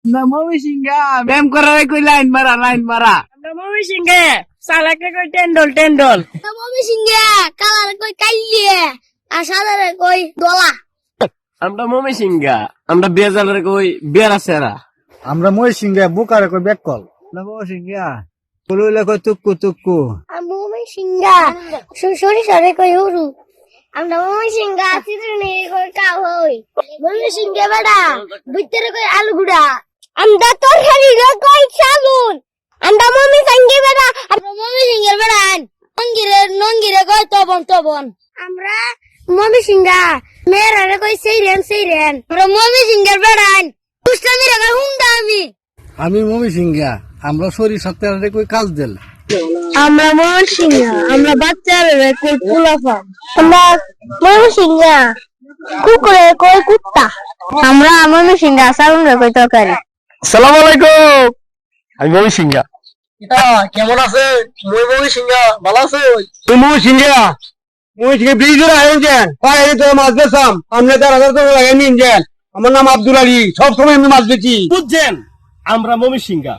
না মমি সিংহা ব্যায়াম করার কই লাইন মারা আমরা মমি সিংহে সালাকে কই টেন্ডল মমি সিংহে কালার কই কাইলিয়ে আর সাদারে কই দলা। আমরা মমি সিংহা আমরা বেজালের কই বেরা সেরা। আমরা মই সিংহা বুকারে কই বেককল। না মই সিংহা কলুইলে কই তুক্কু মমি সিংহা সরি সরে কই হুরু। আমরা মমি সিংহা চিত্রনে কই কাউ হই। মমি সিংহে বেড়া ভিতরে কই আলু গুড়া। আমরা তরকারি রে কই চালুন। আমরা মমি সিংহে বেড়া আমরা মমি সিংহের বেড়ান নঙ্গিরে কই তবন। আমরা মমি সিংহা মেয়েরা রে কই সেইরেন। আমরা মমি সিংহের বেড়ান দুষ্টামি রে কই হুমদা আমি মমি সিংহা আমরা শরীর সপ্তাহে কই কাজ দেল। আমরা মমি সিংহা আমরা বাচ্চারে কই কুলাফা। আমরা মমি সিংহা কুকুরে কই কুত্তা। আমরা মমি সিংহা সালুন রে কই তরকারি। আসসালামু আলাইকুম। আমি মমি সিংহা। কেমন আছে? মই মমি সিংহা ভালো আছো? তুই মমি সিংহা ব্রিজের আয়োজন পায়ে তো মাছ বেচাম আমনে 4,000 টাকা লাগে নিন যান। আমার নাম আব্দুল আলী, সব সময় আমি মাছ বেচি। বুঝছেন আমরা মমি সিংহা